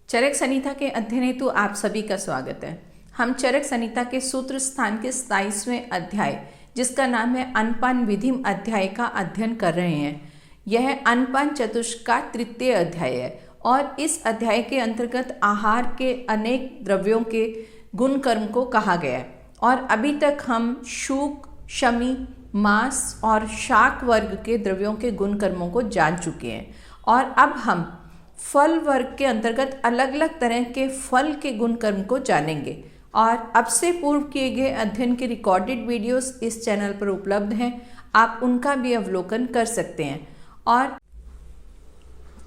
चरक संहिता के अध्ययन हेतु आप सभी का स्वागत है। हम चरक संहिता के सूत्र स्थान के 27वें अध्याय, जिसका नाम है अन्नपान विधिम अध्याय का अध्ययन कर रहे हैं। यह अन्नपान चतुष्क का तृतीय अध्याय है और इस अध्याय के अंतर्गत आहार के अनेक द्रव्यों के गुण कर्म को कहा गया है। और अभी तक हम शूक, शमी, मांस और शाक वर्ग के द्रव्यों के गुण कर्मों को जान चुके हैं। और अब हम फल वर्ग के अंतर्गत अलग अलग तरह के फल के गुण कर्म को जानेंगे। और अब से पूर्व किए गए अध्ययन के रिकॉर्डेड वीडियोस इस चैनल पर उपलब्ध हैं, आप उनका भी अवलोकन कर सकते हैं। और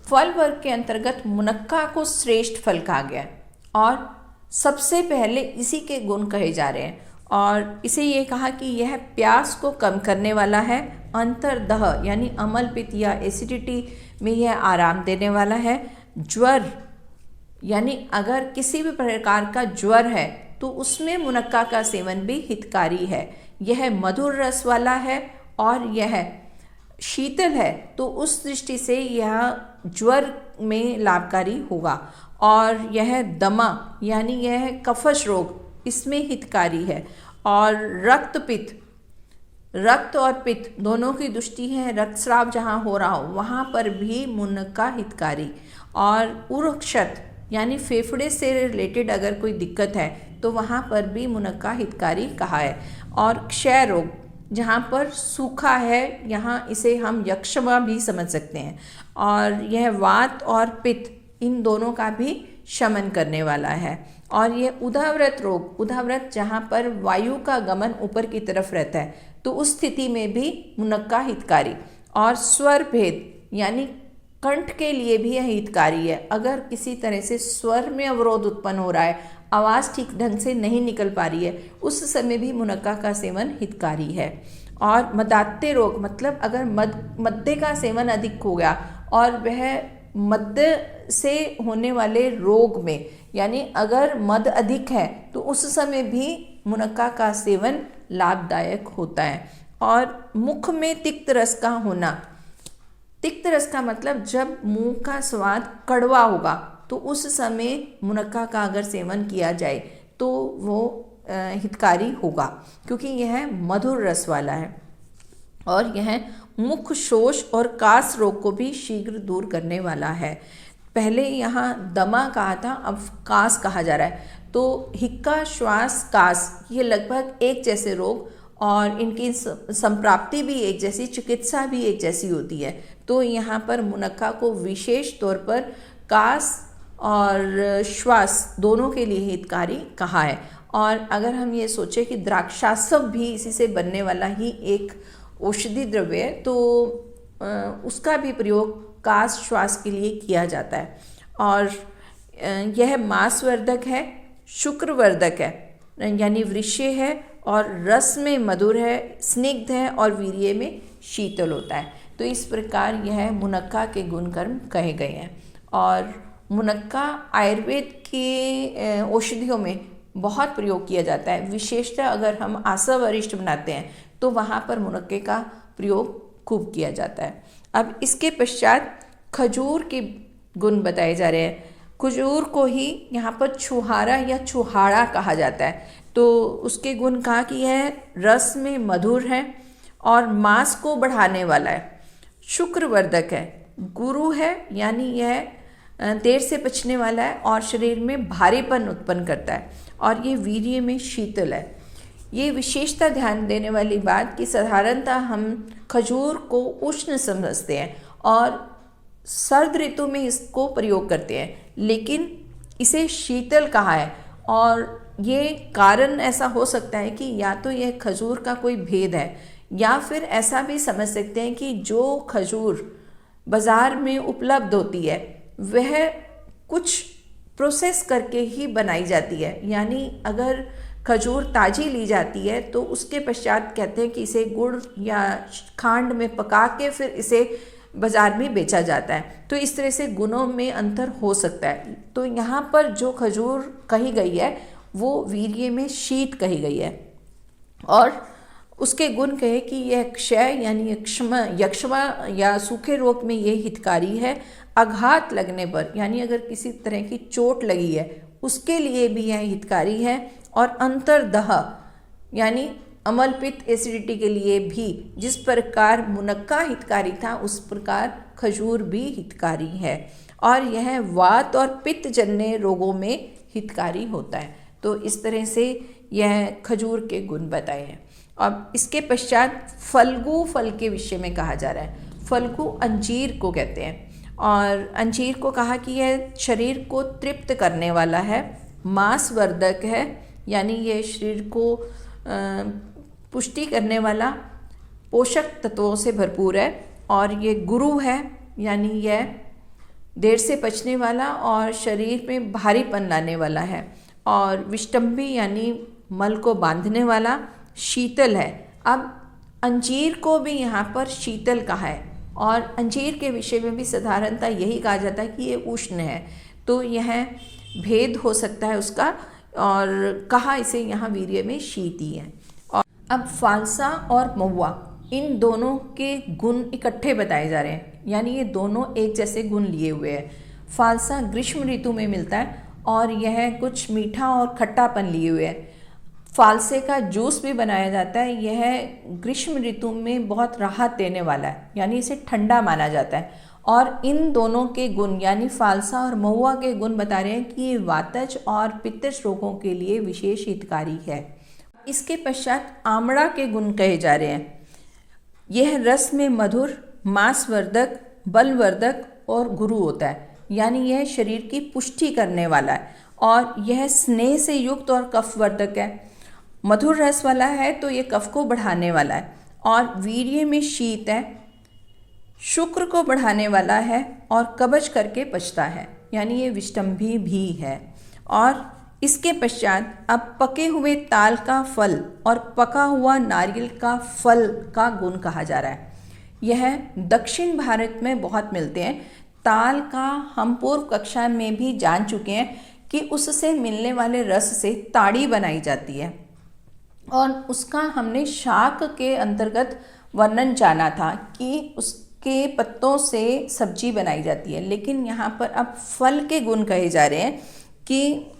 फल वर्ग के अंतर्गत मुनक्का को श्रेष्ठ फल कहा गया है और सबसे पहले इसी के गुण कहे जा रहे हैं। और इसे ये कहा कि यह प्यास को कम करने वाला है, अंतर्दह यानी अम्ल पित्त या एसिडिटी में यह आराम देने वाला है। ज्वर यानी अगर किसी भी प्रकार का ज्वर है तो उसमें मुनक्का का सेवन भी हितकारी है। यह मधुर रस वाला है और यह शीतल है, तो उस दृष्टि से यह ज्वर में लाभकारी होगा। और यह दमा यानी यह कफश रोग, इसमें हितकारी है। और रक्त और पित्त दोनों की दृष्टि है, रक्तस्राव जहाँ हो रहा हो वहाँ पर भी मुनक्का हितकारी। और उरक्षत यानी फेफड़े से रिलेटेड अगर कोई दिक्कत है तो वहाँ पर भी मुनक्का हितकारी कहा है। और क्षय रोग जहाँ पर सूखा है, यहाँ इसे हम यक्षमा भी समझ सकते हैं। और यह वात और पित्त इन दोनों का भी शमन करने वाला है। और ये उदाव्रत रोग, उदाव्रत जहाँ पर वायु का गमन ऊपर की तरफ रहता है, तो उस स्थिति में भी मुनक्का हितकारी। और स्वर भेद यानी कंठ के लिए भी यह हितकारी है। अगर किसी तरह से स्वर में अवरोध उत्पन्न हो रहा है, आवाज़ ठीक ढंग से नहीं निकल पा रही है, उस समय भी मुनक्का का सेवन हितकारी है। और मदात्य रोग मतलब अगर मद्य का सेवन अधिक हो गया और वह मद्य से होने वाले रोग में, यानी अगर मद अधिक है तो उस समय भी मुनक्का का सेवन लाभदायक होता है। और मुख में तिक्त रस का होना, तिक्त रस का मतलब जब मुंह का स्वाद कड़वा होगा तो उस समय मुनक्का का अगर सेवन किया जाए तो वो हितकारी होगा, क्योंकि यह मधुर रस वाला है। और यह मुख शोष और कास रोग को भी शीघ्र दूर करने वाला है। पहले यहाँ दमा कहा था, अब कास कहा जा रहा है। तो हिक्का, श्वास, कास ये लगभग एक जैसे रोग और इनकी संप्राप्ति भी एक जैसी, चिकित्सा भी एक जैसी होती है। तो यहाँ पर मुनक्का को विशेष तौर पर कास और श्वास दोनों के लिए हितकारी कहा है। और अगर हम ये सोचें कि द्राक्षासव भी इसी से बनने वाला ही एक औषधि द्रव्य है, तो उसका भी प्रयोग कास श्वास के लिए किया जाता है। और यह मांसवर्धक है, शुक्रवर्धक है यानी वृष्य है, और रस में मधुर है, स्निग्ध है और वीर्य में शीतल होता है। तो इस प्रकार यह मुनक्का के गुण कर्म कहे गए हैं। और मुनक्का आयुर्वेद के औषधियों में बहुत प्रयोग किया जाता है। विशेषतः अगर हम आसव अरिष्ट बनाते हैं तो वहाँ पर मुनक्के का प्रयोग खूब किया जाता है। अब इसके पश्चात खजूर के गुण बताए जा रहे हैं। खजूर को ही यहाँ पर छुहारा या छुहाड़ा कहा जाता है। तो उसके गुण कहा कि यह रस में मधुर है और मांस को बढ़ाने वाला है, शुक्रवर्धक है, गुरु है यानी यह देर से पचने वाला है और शरीर में भारीपन उत्पन्न करता है, और ये वीर्य में शीतल है। ये विशेषता ध्यान देने वाली बात कि साधारणतः हम खजूर को उष्ण समझते हैं और सर्द ऋतु में इसको प्रयोग करते हैं, लेकिन इसे शीतल कहा है। और ये कारण ऐसा हो सकता है कि या तो यह खजूर का कोई भेद है, या फिर ऐसा भी समझ सकते हैं कि जो खजूर बाज़ार में उपलब्ध होती है वह कुछ प्रोसेस करके ही बनाई जाती है। यानी अगर खजूर ताज़ी ली जाती है तो उसके पश्चात कहते हैं कि इसे गुड़ या खांड में पका के फिर इसे बाज़ार में बेचा जाता है। तो इस तरह से गुणों में अंतर हो सकता है। तो यहाँ पर जो खजूर कही गई है वो वीर्य में शीत कही गई है। और उसके गुण कहे कि यह क्षय यानी यक्ष्मा या सूखे रोग में ये हितकारी है। आघात लगने पर यानी अगर किसी तरह की चोट लगी है उसके लिए भी यह हितकारी है। और अंतर्दह यानी अम्ल पित्त एसिडिटी के लिए भी जिस प्रकार मुनक्का हितकारी था उस प्रकार खजूर भी हितकारी है। और यह वात और पित्त जन्य रोगों में हितकारी होता है। तो इस तरह से यह खजूर के गुण बताए हैं। अब इसके पश्चात फल्गु फल के विषय में कहा जा रहा है। फल्गु अंजीर को कहते हैं और अंजीर को कहा कि यह शरीर को तृप्त करने वाला है, मांसवर्धक है यानी यह शरीर को पुष्टि करने वाला, पोषक तत्वों से भरपूर है। और ये गुरु है यानी यह देर से पचने वाला और शरीर में भारीपन लाने वाला है। और विष्टम्भी यानी मल को बांधने वाला, शीतल है। अब अंजीर को भी यहाँ पर शीतल कहा है और अंजीर के विषय में भी साधारणतः यही कहा जाता है कि ये उष्ण है। तो यह भेद हो सकता है उसका और कहा इसे यहाँ वीर्य में शीत ही है। और अब फालसा और महुआ इन दोनों के गुण इकट्ठे बताए जा रहे हैं यानी ये दोनों एक जैसे गुण लिए हुए हैं। फालसा ग्रीष्म ऋतु में मिलता है और यह कुछ मीठा और खट्टापन लिए हुए है। फालसे का जूस भी बनाया जाता है। यह ग्रीष्म ऋतु में बहुत राहत देने वाला है यानी इसे ठंडा माना जाता है। और इन दोनों के गुण यानी फालसा और महुआ के गुण बता रहे हैं कि ये वातज और पित्तज रोगों के लिए विशेष हितकारी है। इसके पश्चात आमड़ा के गुण कहे जा रहे हैं। यह रस में मधुर, मांसवर्धक, बलवर्धक और गुरु होता है यानी यह शरीर की पुष्टि करने वाला है। और यह स्नेह से युक्त और कफवर्धक है। मधुर रस वाला है तो ये कफ को बढ़ाने वाला है। और वीर्य में शीत है, शुक्र को बढ़ाने वाला है और कब्ज करके पचता है यानी ये विष्टम्भी भी है। और इसके पश्चात अब पके हुए ताल का फल और पका हुआ नारियल का फल का गुण कहा जा रहा है। यह दक्षिण भारत में बहुत मिलते हैं। ताल का हम पूर्व कक्षा में भी जान चुके हैं कि उससे मिलने वाले रस से ताड़ी बनाई जाती है और उसका हमने शाक के अंतर्गत वर्णन जाना था कि उसके पत्तों से सब्जी बनाई जाती है। लेकिन यहाँ पर अब फल के गुण कहे जा रहे हैं कि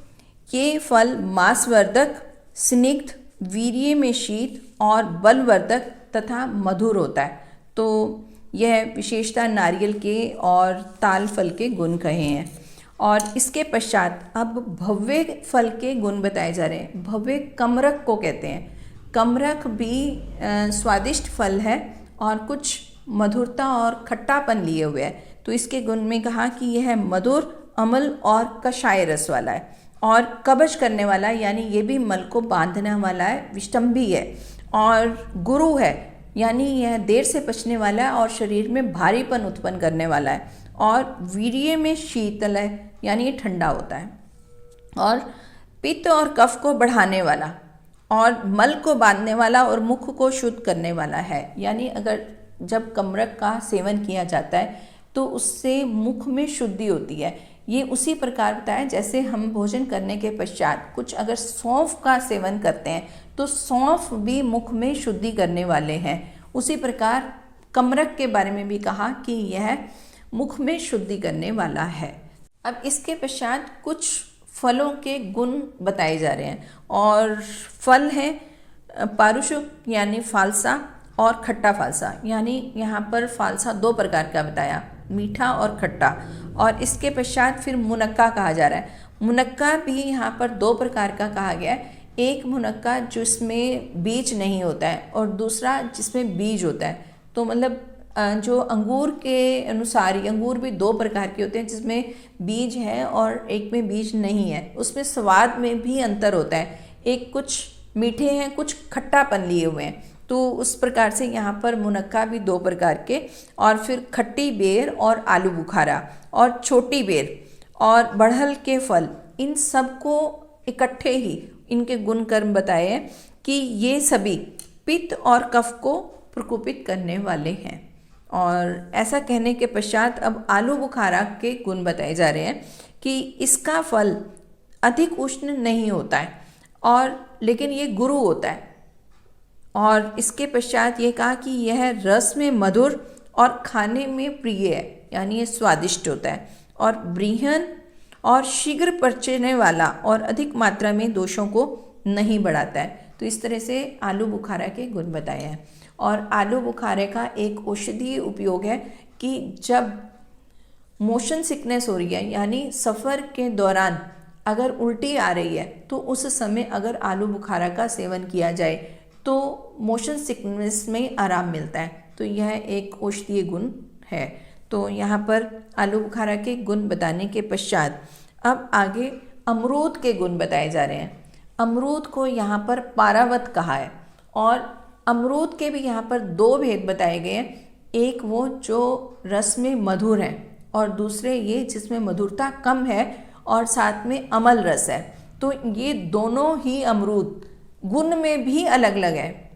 ये फल मांसवर्धक, स्निग्ध, वीर्य में शीत और बलवर्धक तथा मधुर होता है। तो यह विशेषता नारियल के और ताल फल के गुण कहे हैं। और इसके पश्चात अब भव्य फल के गुण बताए जा रहे हैं। भव्य कमरक को कहते हैं। कमरक भी स्वादिष्ट फल है और कुछ मधुरता और खट्टापन लिए हुए है। तो इसके गुण में कहा कि यह मधुर, अम्ल और कषाय रस वाला है और कब्ज करने वाला यानी ये भी मल को बांधने वाला है, विष्टम्भी है। और गुरु है यानी यह देर से पचने वाला है और शरीर में भारीपन उत्पन्न करने वाला है। और वीर्य में शीतल है यानी ये ठंडा होता है। और पित्त और कफ को बढ़ाने वाला और मल को बांधने वाला और मुख को शुद्ध करने वाला है यानी अगर जब कमरक का सेवन किया जाता है तो उससे मुख में शुद्धि होती है। ये उसी प्रकार बताया जैसे हम भोजन करने के पश्चात कुछ अगर सौंफ का सेवन करते हैं तो सौंफ भी मुख में शुद्धि करने वाले हैं। उसी प्रकार कमरक के बारे में भी कहा कि यह मुख में शुद्धि करने वाला है। अब इसके पश्चात कुछ फलों के गुण बताए जा रहे हैं और फल हैं पारुषुक यानी फालसा और खट्टा फालसा यानी यहाँ पर फालसा दो प्रकार का बताया, मीठा और खट्टा। और इसके पश्चात फिर मुनक्का कहा जा रहा है। मुनक्का भी यहाँ पर दो प्रकार का कहा गया है। एक मुनक्का जिसमें बीज नहीं होता है और दूसरा जिसमें बीज होता है। तो मतलब जो अंगूर के अनुसार अंगूर भी दो प्रकार के होते हैं, जिसमें बीज है और एक में बीज नहीं है। उसमें स्वाद में भी अंतर होता है, एक कुछ मीठे हैं कुछ खट्टापन लिए हुए हैं। तो उस प्रकार से यहाँ पर मुनक्का भी दो प्रकार के। और फिर खट्टी बेर और आलू बुखारा और छोटी बेर और बढ़ल के फल, इन सब को इकट्ठे ही इनके गुण कर्म बताए हैं कि ये सभी पित्त और कफ को प्रकोपित करने वाले हैं। और ऐसा कहने के पश्चात अब आलू बुखारा के गुण बताए जा रहे हैं कि इसका फल अधिक उष्ण नहीं होता है और लेकिन ये गुरु होता है और इसके पश्चात ये कहा कि यह रस में मधुर और खाने में प्रिय है, यानी ये स्वादिष्ट होता है, और ब्रीहन और शीघ्र पचने वाला और अधिक मात्रा में दोषों को नहीं बढ़ाता है। तो इस तरह से आलू बुखारा के गुण बताए हैं। और आलू बुखारे का एक औषधीय उपयोग है कि जब मोशन सिकनेस हो रही है, यानी सफ़र के दौरान अगर उल्टी आ रही है, तो उस समय अगर आलू बुखारा का सेवन किया जाए तो मोशन सिकनेस में आराम मिलता है। तो यह एक औषधीय गुण है। तो यहाँ पर आलू बुखारा के गुण बताने के पश्चात अब आगे अमरूद के गुण बताए जा रहे हैं। अमरूद को यहाँ पर पारावत कहा है, और अमरूद के भी यहाँ पर दो भेद बताए गए हैं। एक वो जो रस में मधुर है, और दूसरे ये जिसमें मधुरता कम है और साथ में अमल रस है। तो ये दोनों ही अमरूद गुण में भी अलग अलग है।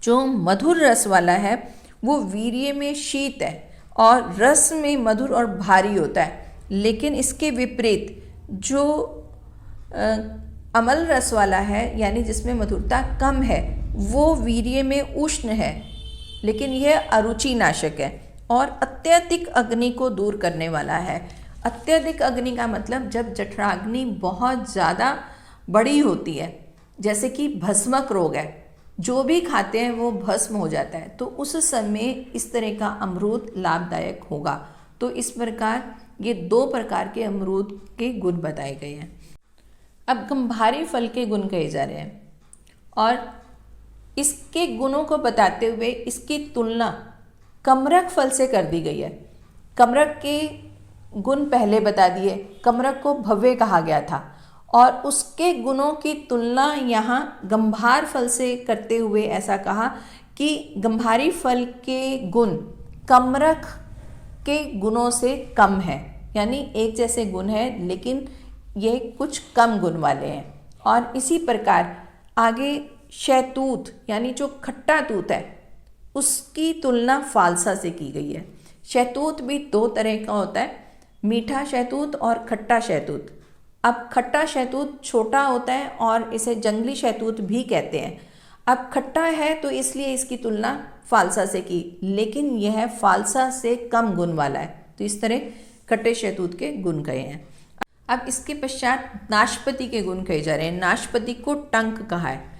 जो मधुर रस वाला है वो वीर्य में शीत है और रस में मधुर और भारी होता है, लेकिन इसके विपरीत जो अमल रस वाला है, यानी जिसमें मधुरता कम है, वो वीर्य में उष्ण है, लेकिन यह अरुचि नाशक है और अत्यधिक अग्नि को दूर करने वाला है। अत्यधिक अग्नि का मतलब जब जठराग्नि बहुत ज़्यादा बड़ी होती है, जैसे कि भस्मक रोग है, जो भी खाते हैं वो भस्म हो जाता है, तो उस समय इस तरह का अमरूद लाभदायक होगा। तो इस प्रकार ये दो प्रकार के अमरूद के गुण बताए गए हैं। अब गंभारी फल के गुण कहे जा रहे हैं, और इसके गुणों को बताते हुए इसकी तुलना कमरक फल से कर दी गई है। कमरक के गुण पहले बता दिए, कमरक को भव्य कहा गया था, और उसके गुणों की तुलना यहाँ गंभार फल से करते हुए ऐसा कहा कि गंभारी फल के गुण कमरक के गुणों से कम है, यानी एक जैसे गुण है लेकिन ये कुछ कम गुण वाले हैं। और इसी प्रकार आगे शहतूत, यानी जो खट्टा तूत है, उसकी तुलना फालसा से की गई है। शहतूत भी दो तरह का होता है, मीठा शहतूत और खट्टा शहतूत। अब खट्टा शहतूत छोटा होता है और इसे जंगली शहतूत भी कहते हैं। अब खट्टा है तो इसलिए इसकी तुलना फालसा से की, लेकिन यह फालसा से कम गुण वाला है। तो इस तरह खट्टे शहतूत के गुण कहे हैं। अब इसके पश्चात नाशपाती के गुण कहे जा रहे हैं। नाशपाती को टंक कहा है।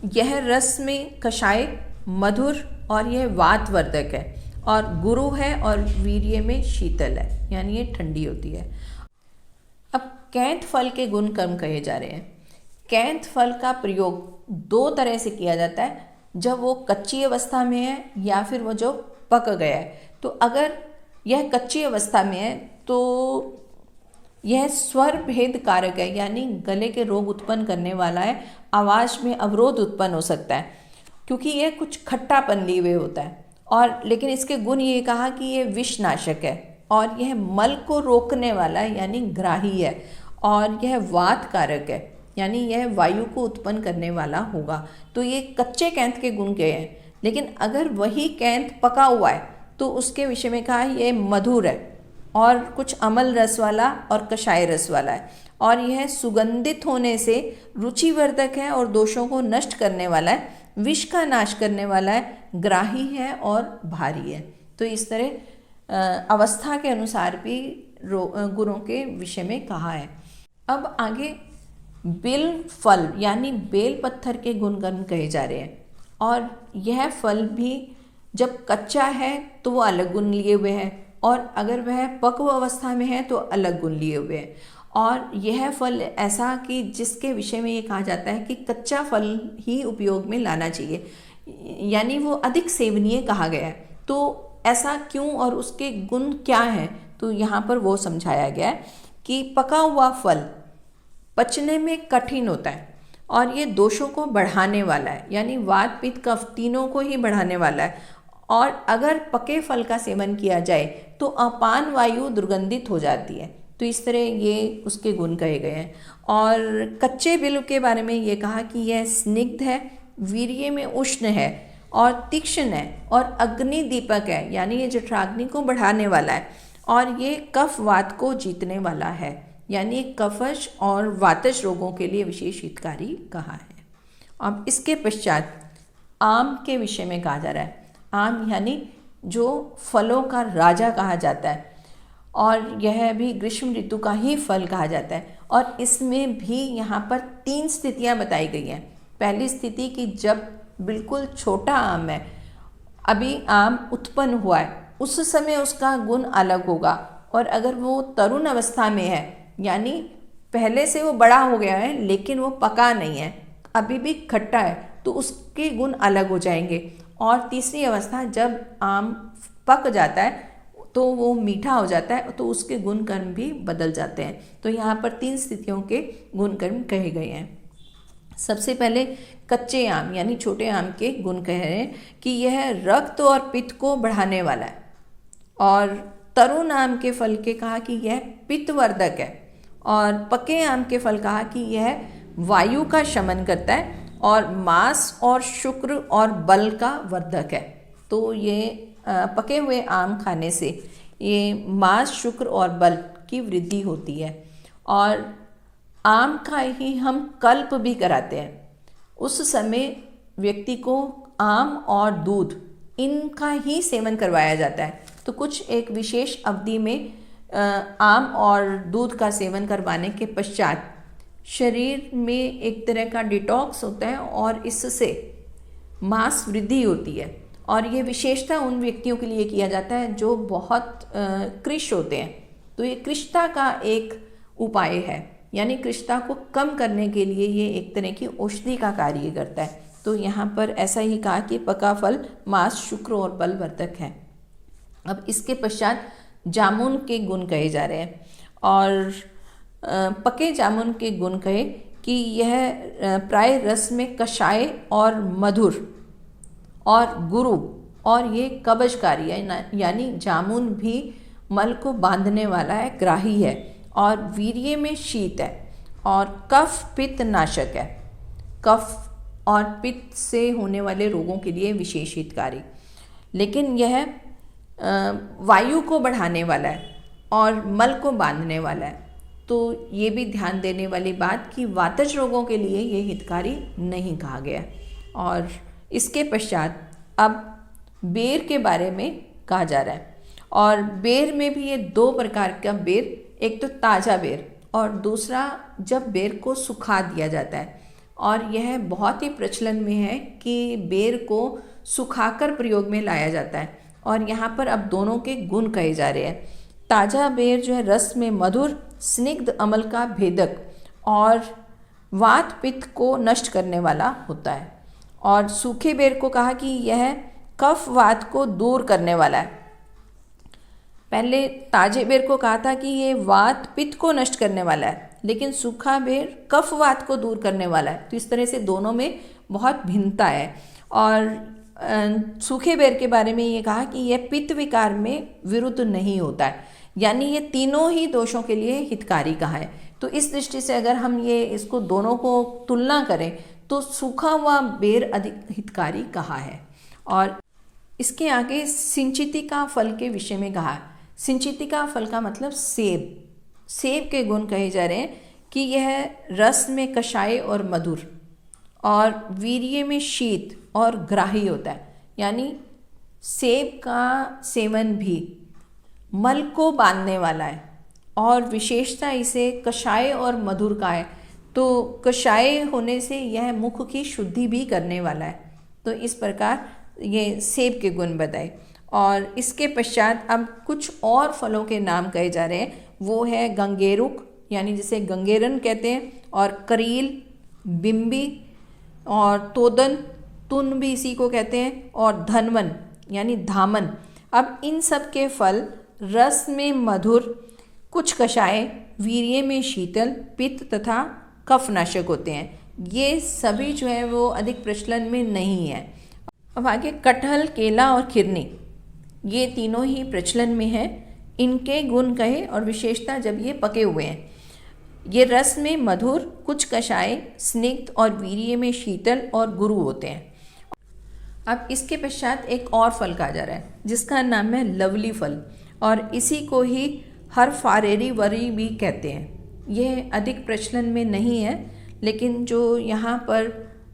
यह रस में कषाय, मधुर और यह वातवर्धक है, और गुरु है और वीर्य में शीतल है, यानी ये ठंडी होती है। अब कैंथ फल के गुण कम कहे जा रहे हैं। कैंथ फल का प्रयोग दो तरह से किया जाता है, जब वो कच्ची अवस्था में है या फिर वो जो पक गया है। तो अगर यह कच्ची अवस्था में है तो यह स्वर भेद कारक है, यानी गले के रोग उत्पन्न करने वाला है, आवाज़ में अवरोध उत्पन्न हो सकता है, क्योंकि यह कुछ खट्टापन लिए हुए होता है। और लेकिन इसके गुण ये कहा कि यह विषनाशक है, और यह मल को रोकने वाला है, यानी ग्राही है, और यह वात कारक है, यानी यह वायु को उत्पन्न करने वाला होगा। तो ये कच्चे कैंथ के गुण के हैं। लेकिन अगर वही कैंथ पका हुआ है तो उसके विषय में कहा यह मधुर है और कुछ अमल रस वाला और कषाय रस वाला है, और यह सुगंधित होने से रुचिवर्धक है और दोषों को नष्ट करने वाला है, विष का नाश करने वाला है, ग्राही है और भारी है। तो इस तरह अवस्था के अनुसार भी गुणों के विषय में कहा है। अब आगे बेल फल यानी बेल पत्थर के गुणगण कहे जा रहे हैं, और यह फल भी जब कच्चा है तो वो अलग गुण लिए हुए हैं, और अगर वह पक्व अवस्था में है तो अलग गुण लिए हुए हैं। और यह फल ऐसा कि जिसके विषय में ये कहा जाता है कि कच्चा फल ही उपयोग में लाना चाहिए, यानी वो अधिक सेवनीय कहा गया है। तो ऐसा क्यों और उसके गुण क्या हैं, तो यहाँ पर वो समझाया गया है कि पका हुआ फल पचने में कठिन होता है और ये दोषों को बढ़ाने वाला है, यानी वात पित्त कफ तीनों को ही बढ़ाने वाला है। और अगर पके फल का सेवन किया जाए तो अपान वायु दुर्गंधित हो जाती है। तो इस तरह ये उसके गुण कहे गए हैं। और कच्चे बेल के बारे में ये कहा कि यह स्निग्ध है, वीर्य में उष्ण है और तीक्ष्ण है और अग्नि दीपक है, यानी ये जठराग्नि को बढ़ाने वाला है, और ये कफ वात को जीतने वाला है, यानी कफश और वातज रोगों के लिए विशेष हितकारी कहा है। अब इसके पश्चात आम के विषय में कहा जा रहा है। आम यानी जो फलों का राजा कहा जाता है, और यह भी ग्रीष्म ऋतु का ही फल कहा जाता है। और इसमें भी यहाँ पर 3 स्थितियाँ बताई गई हैं। पहली स्थिति कि जब बिल्कुल छोटा आम है, अभी आम उत्पन्न हुआ है, उस समय उसका गुण अलग होगा। और अगर वो तरुण अवस्था में है, यानी पहले से वो बड़ा हो गया है लेकिन वो पका नहीं है, अभी भी खट्टा है, तो उसके गुण अलग हो जाएंगे। और तीसरी अवस्था जब आम पक जाता है तो वो मीठा हो जाता है, तो उसके गुण कर्म भी बदल जाते हैं। तो यहाँ पर 3 स्थितियों के गुण कर्म कहे गए हैं। सबसे पहले कच्चे आम यानी छोटे आम के गुण कह रहे हैं कि यह रक्त और पित्त को बढ़ाने वाला है। और तरुण आम के फल के कहा कि यह पित्तवर्धक है। और पके आम के फल कहा कि यह वायु का शमन करता है और मांस और शुक्र और बल का वर्धक है। तो ये पके हुए आम खाने से ये मांस, शुक्र और बल की वृद्धि होती है। और आम का ही हम कल्प भी कराते हैं। उस समय व्यक्ति को आम और दूध इनका ही सेवन करवाया जाता है। तो कुछ एक विशेष अवधि में आम और दूध का सेवन करवाने के पश्चात शरीर में एक तरह का डिटॉक्स होता है और इससे मांस वृद्धि होती है। और ये विशेषता उन व्यक्तियों के लिए किया जाता है जो बहुत कृश होते हैं। तो ये कृशता का एक उपाय है, यानी कृशता को कम करने के लिए ये एक तरह की औषधि का कार्य करता है। तो यहाँ पर ऐसा ही कहा कि पका फल मांस, शुक्र और बलवर्धक है। अब इसके पश्चात जामुन के गुण कहे जा रहे हैं। और पके जामुन के गुण कहे कि यह प्राय रस में कषाय और मधुर और गुरु, और ये कवचकारी है, यानी जामुन भी मल को बांधने वाला है, ग्राही है, और वीर्य में शीत है, और कफ पित्त नाशक है। कफ और पित्त से होने वाले रोगों के लिए विशेष हितकारी। लेकिन यह वायु को बढ़ाने वाला है और मल को बांधने वाला है। तो ये भी ध्यान देने वाली बात कि वातज रोगों के लिए ये हितकारी नहीं कहा गया। और इसके पश्चात अब बेर के बारे में कहा जा रहा है। और बेर में भी ये 2 प्रकार का बेर, एक तो ताज़ा बेर और दूसरा जब बेर को सुखा दिया जाता है। और यह बहुत ही प्रचलन में है कि बेर को सुखाकर प्रयोग में लाया जाता है। और यहाँ पर अब दोनों के गुण कहे जा रहे हैं। ताज़ा बेर जो है रस में मधुर, स्निग्ध अम्ल का भेदक और वात पित्त को नष्ट करने वाला होता है। और सूखे बेर को कहा कि यह कफ वात को दूर करने वाला है। पहले ताजे बेर को कहा था कि ये वात पित्त को नष्ट करने वाला है, लेकिन सूखा बेर कफ वात को दूर करने वाला है। तो इस तरह से दोनों में बहुत भिन्नता है। और सूखे बेर के बारे में ये कहा कि यह पित्त विकार में विरुद्ध नहीं होता है, यानी ये तीनों ही दोषों के लिए हितकारी कहा है। तो इस दृष्टि से अगर हम ये इसको दोनों को तुलना करें तो सूखा हुआ बेर अधिक हितकारी कहा है। और इसके आगे सिंचितिका फल के विषय में कहा। सिंचितिका फल का मतलब सेब। सेब के गुण कहे जा रहे हैं कि यह रस में कषाय और मधुर और वीर्य में शीत और ग्राही होता है। यानी सेब का सेवन भी मल को बांधने वाला है और विशेषता इसे कषाय और मधुर का है। तो कषाय होने से यह मुख की शुद्धि भी करने वाला है। तो इस प्रकार ये सेब के गुण बताए। और इसके पश्चात अब कुछ और फलों के नाम कहे जा रहे हैं। वो है गंगेरुक, यानी जिसे गंगेरन कहते हैं, और करील, बिम्बी और तोदन, तुन भी इसी को कहते हैं, और धनवन यानी धामन। अब इन सब के फल रस में मधुर, कुछ कषाय, वीर्य में शीतल, पित्त तथा कफनाशक होते हैं। ये सभी जो है वो अधिक प्रचलन में नहीं है। अब आगे कटहल, केला और खिरनी, ये तीनों ही प्रचलन में है। इनके गुण कहे और विशेषता जब ये पके हुए हैं। ये रस में मधुर, कुछ कषाय, स्निग्ध और वीर्य में शीतल और गुरु होते हैं। अब इसके पश्चात एक और फल कहा जा रहा है जिसका नाम है लवली फल, और इसी को ही हर फारेरी वरी भी कहते हैं। यह अधिक प्रचलन में नहीं है, लेकिन जो यहाँ पर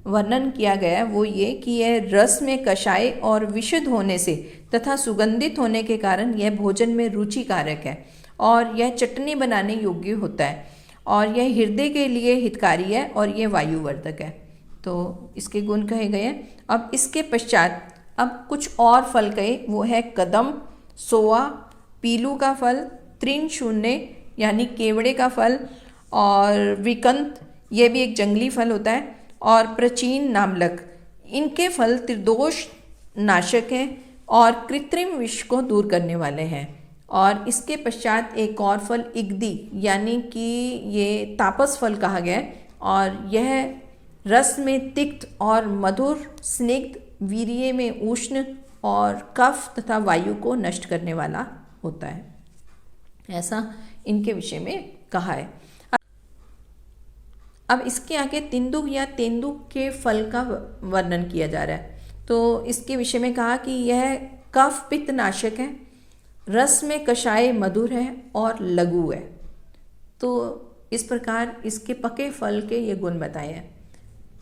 वर्णन किया गया है वो ये कि यह रस में कषाय और विशुद्ध होने से तथा सुगंधित होने के कारण यह भोजन में रुचिकारक है और यह चटनी बनाने योग्य होता है और यह हृदय के लिए हितकारी है और यह वायुवर्धक है। तो इसके गुण कहे गए हैं। अब इसके पश्चात अब कुछ और फल कहे, वो है कदम, सोआ, पीलू का फल, तृणशून्य यानी केवड़े का फल और विकंत, ये भी एक जंगली फल होता है, और प्राचीन नामलक। इनके फल त्रिदोष नाशक हैं और कृत्रिम विष को दूर करने वाले हैं। और इसके पश्चात एक और फल इग्दी यानी कि ये तापस फल कहा गया है और यह रस में तिक्त और मधुर, स्निग्ध, वीर्य में उष्ण और कफ तथा वायु को नष्ट करने वाला होता है। ऐसा इनके विषय में कहा है। अब इसके आगे तिंदुक या तेंदुक के फल का वर्णन किया जा रहा है। तो इसके विषय में कहा कि यह कफ पित्त नाशक है, रस में कषाय मधुर है और लघु है। तो इस प्रकार इसके पके फल के ये गुण बताए हैं।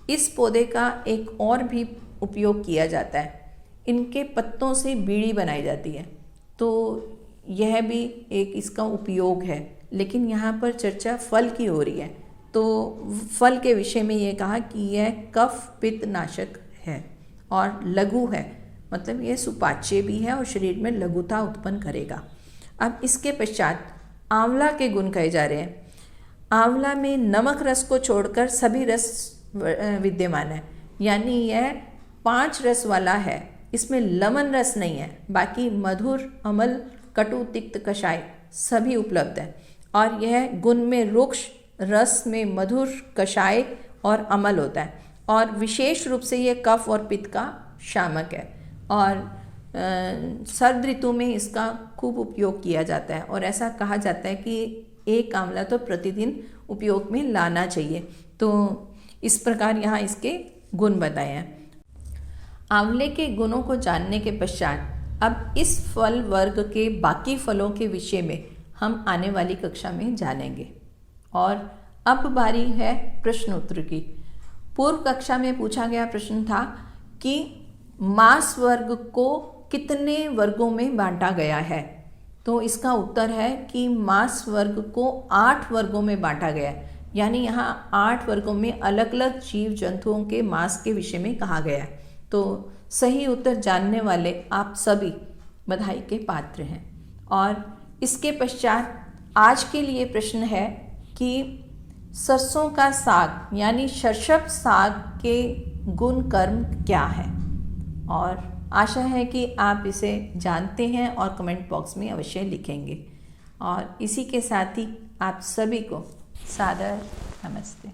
इस पौधे का एक और भी उपयोग किया जाता है, इनके पत्तों से बीड़ी बनाई जाती है। तो यह भी एक इसका उपयोग है, लेकिन यहाँ पर चर्चा फल की हो रही है। तो फल के विषय में ये कहा कि यह कफ पित्त नाशक है और लघु है, मतलब यह सुपाच्य भी है और शरीर में लघुता उत्पन्न करेगा। अब इसके पश्चात आंवला के गुण कहे जा रहे हैं। आंवला में नमक रस को छोड़कर सभी रस विद्यमान है, यानी यह 5 रस वाला है। इसमें लमन रस नहीं है, बाकी मधुर, अमल, कटु, तिक्त, कषाय सभी उपलब्ध है। और यह गुण में रुक्ष, रस में मधुर, कषाय और अमल होता है और विशेष रूप से यह कफ और पित्त का शामक है। और सर्द ऋतु में इसका खूब उपयोग किया जाता है और ऐसा कहा जाता है कि एक आंवला तो प्रतिदिन उपयोग में लाना चाहिए। तो इस प्रकार यहाँ इसके गुण बताए हैं। आंवले के गुणों को जानने के पश्चात अब इस फल वर्ग के बाकी फलों के विषय में हम आने वाली कक्षा में जानेंगे। और अब बारी है प्रश्न उत्तर की। पूर्व कक्षा में पूछा गया प्रश्न था कि मांस वर्ग को कितने वर्गों में बांटा गया है। तो इसका उत्तर है कि मांस वर्ग को 8 वर्गों में बांटा गया है, यानी यहाँ 8 वर्गों में अलग अलग जीव जंतुओं के मांस के विषय में कहा गया है। तो सही उत्तर जानने वाले आप सभी बधाई के पात्र हैं। और इसके पश्चात आज के लिए प्रश्न है कि सरसों का साग यानी शरशप साग के गुण कर्म क्या है, और आशा है कि आप इसे जानते हैं और कमेंट बॉक्स में अवश्य लिखेंगे। और इसी के साथ ही आप सभी को सादर नमस्ते।